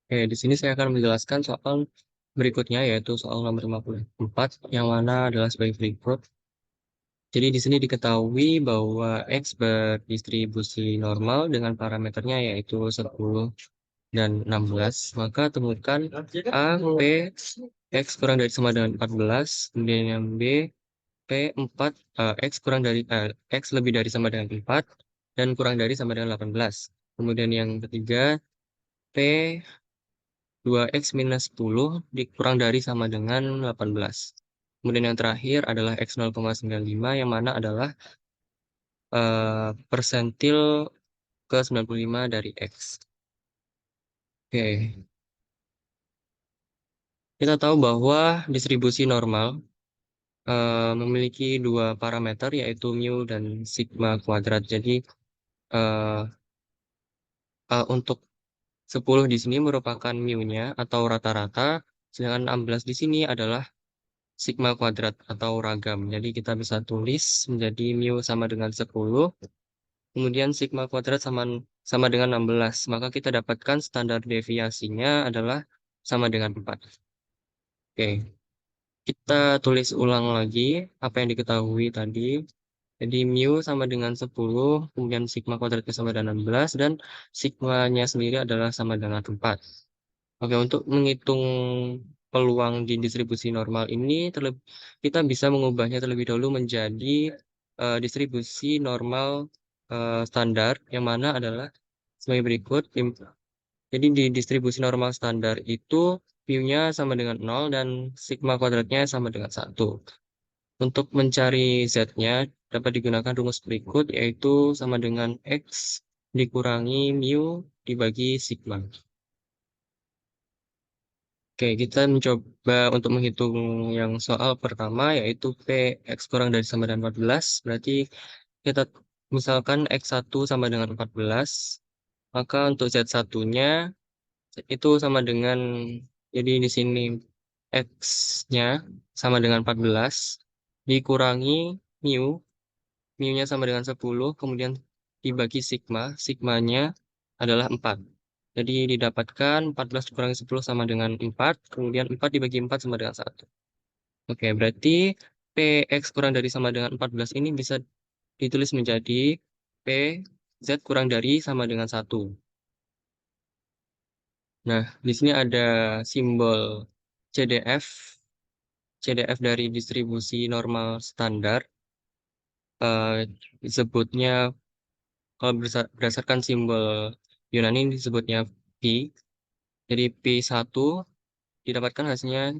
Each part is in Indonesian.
Oke, di sini saya akan menjelaskan soal berikutnya, yaitu soal nomor 54, yang mana adalah sebagai berikut. Jadi di sini diketahui bahwa X berdistribusi normal dengan parameternya yaitu 10 dan 16. Maka temukan A, P, X kurang dari sama dengan 14, kemudian yang B, P 4, X kurang dari, X lebih dari sama dengan 4, dan kurang dari sama dengan 18. Kemudian yang ketiga, P 2x minus 10 dikurang dari sama dengan 18. Kemudian yang terakhir adalah x 0,95 yang mana adalah persentil ke 95 dari x. Oke, kita tahu bahwa distribusi normal memiliki dua parameter yaitu mu dan sigma kuadrat. Jadi eh, untuk 10 di sini merupakan mu-nya atau rata-rata, sedangkan 16 di sini adalah sigma kuadrat atau ragam. Jadi kita bisa tulis menjadi mu sama dengan 10, kemudian sigma kuadrat sama sama dengan 16. Maka kita dapatkan standar deviasinya adalah sama dengan 4. Oke, kita tulis ulang lagi apa yang diketahui tadi. Jadi mu sama dengan 10, kemudian sigma kuadratnya sama dengan 16, dan sigmanya sendiri adalah sama dengan 4. Oke, untuk menghitung peluang di distribusi normal ini, kita bisa mengubahnya terlebih dahulu menjadi distribusi normal standar, yang mana adalah sebagai berikut. Jadi di distribusi normal standar itu, mu-nya sama dengan 0 dan sigma kuadratnya sama dengan 1. Untuk mencari z-nya, dapat digunakan rumus berikut, yaitu sama dengan x dikurangi mu dibagi sigma. Oke, kita mencoba untuk menghitung yang soal pertama, yaitu P X kurang dari sama dengan 14. Berarti kita misalkan X1 sama dengan 14, maka untuk Z1-nya itu sama dengan, jadi di sini X-nya sama dengan 14, dikurangi mu, mu-nya sama dengan 10, kemudian dibagi sigma, sigmanya adalah 4. Jadi didapatkan 14 dikurangi 10 sama dengan 4, kemudian 4 dibagi 4 sama dengan 1. Oke, berarti PX kurang dari sama dengan 14 ini bisa ditulis menjadi PZ kurang dari sama dengan 1. Nah, di sini ada simbol CDF, CDF dari distribusi normal standar. Eh, disebutnya, kalau berdasarkan simbol Yunani disebutnya Pi. Jadi P1 didapatkan hasilnya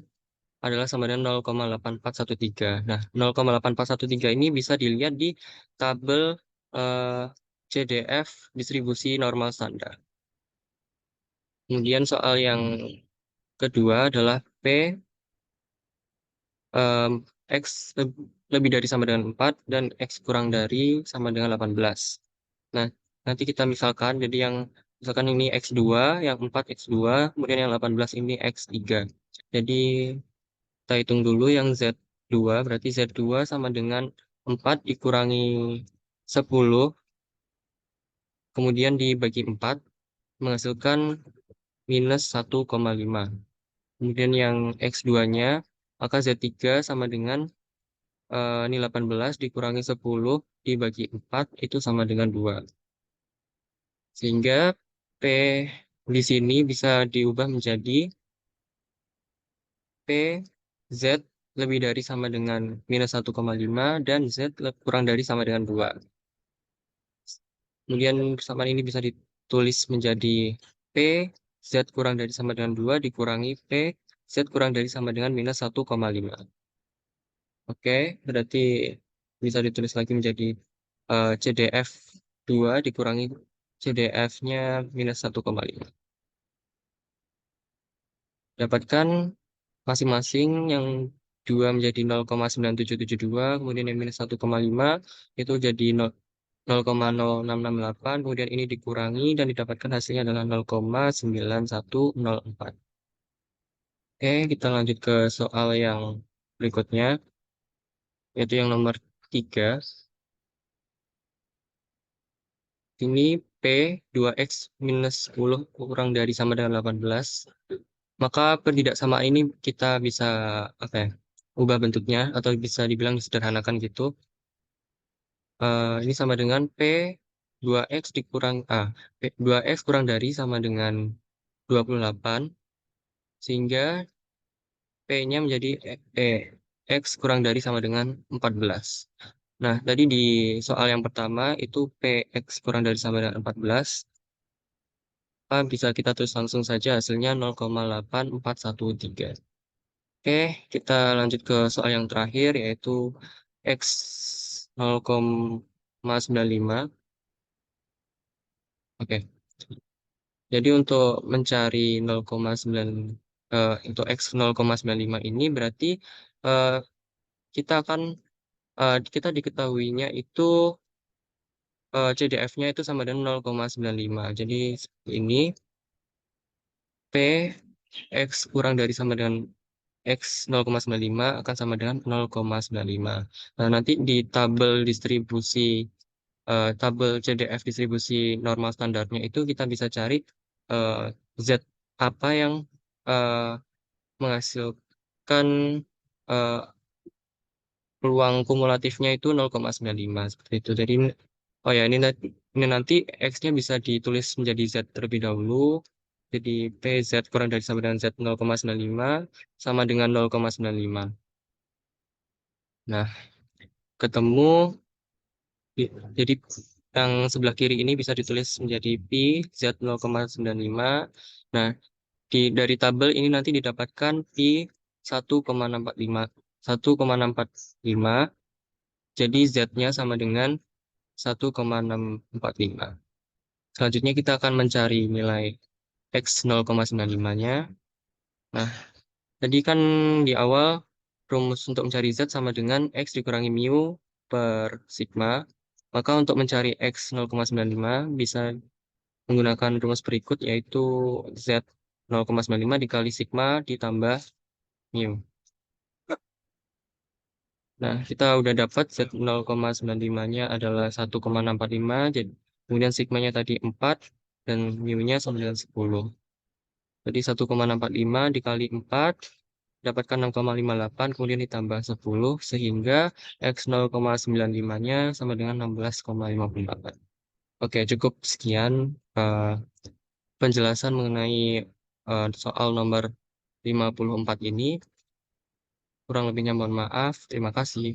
adalah sama dengan 0,8413. Nah, 0,8413 ini bisa dilihat di tabel eh, CDF distribusi normal standar. Kemudian soal yang kedua adalah P em, X lebih dari sama dengan 4 dan X kurang dari sama dengan 18. Nah, nanti kita misalkan, jadi yang misalkan ini X2, yang 4 X2, kemudian yang 18 ini X3. Jadi kita hitung dulu yang Z2, berarti Z2 sama dengan 4 dikurangi 10, kemudian dibagi 4, menghasilkan minus 1,5. Kemudian yang X2-nya, maka Z3 sama dengan ini 18 dikurangi 10 dibagi 4, itu sama dengan 2. Sehingga P di sini bisa diubah menjadi P Z lebih dari sama dengan minus 1,5 dan Z kurang dari sama dengan 2. Kemudian persamaan ini bisa ditulis menjadi P Z kurang dari sama dengan 2 dikurangi P Z kurang dari sama dengan minus 1,5. Oke, berarti bisa ditulis lagi menjadi CDF 2 dikurangi CDF-nya minus 1,5. Dapatkan masing-masing yang 2 menjadi 0,9772, kemudian yang minus 1,5 itu jadi 0,0668, kemudian ini dikurangi dan didapatkan hasilnya adalah 0,9104. Oke, kita lanjut ke soal yang berikutnya, yaitu yang nomor 3. Ini P 2X minus 10 kurang dari sama dengan 18. Maka pertidaksamaan ini kita bisa apa ya, ubah bentuknya atau bisa dibilang disederhanakan gitu. Ini sama dengan P 2X dikurang P 2X kurang dari sama dengan 28 sehingga P-nya menjadi X kurang dari sama dengan 14. Nah, tadi di soal yang pertama itu PX kurang dari sama dengan 14. Bisa kita tulis langsung saja hasilnya 0,8413. Oke, kita lanjut ke soal yang terakhir yaitu X 0,95. Oke, jadi untuk mencari 0,9 untuk X 0,95 ini berarti eh, kita akan kita diketahuinya itu CDF-nya itu sama dengan 0,95. Jadi ini P X kurang dari sama dengan X 0,95 akan sama dengan 0,95. Nah, nanti di tabel CDF distribusi normal standarnya itu kita bisa cari eh, Z apa yang eh, menghasilkan eh, peluang kumulatifnya itu 0,95 seperti itu. Jadi oh ya ini nanti X-nya bisa ditulis menjadi Z terlebih dahulu. Jadi PZ kurang dari sama dengan Z 0,95 sama dengan 0,95. Nah, ketemu di- jadi yang sebelah kiri ini bisa ditulis menjadi Pi Z 0,95. Nah, dari tabel ini nanti didapatkan Pi 1,645. 1,645. Jadi Z-nya sama dengan 1,645. Selanjutnya kita akan mencari nilai X 0,95-nya. Nah, tadi kan di awal rumus untuk mencari Z sama dengan X dikurangi mu per sigma. Maka untuk mencari X 0,95 bisa menggunakan rumus berikut yaitu Z 0,95 dikali sigma ditambah mu. Nah, kita udah dapat Z 0,95-nya adalah 1,645, jadi kemudian sigmanya tadi 4, dan mu-nya sama dengan 10. Jadi 1,645 dikali 4, dapatkan 6,58, kemudian ditambah 10, sehingga X 0,95-nya sama dengan 16,58. Oke, cukup sekian eh, penjelasan mengenai soal nomor 54 ini. Kurang lebihnya mohon maaf. Terima kasih.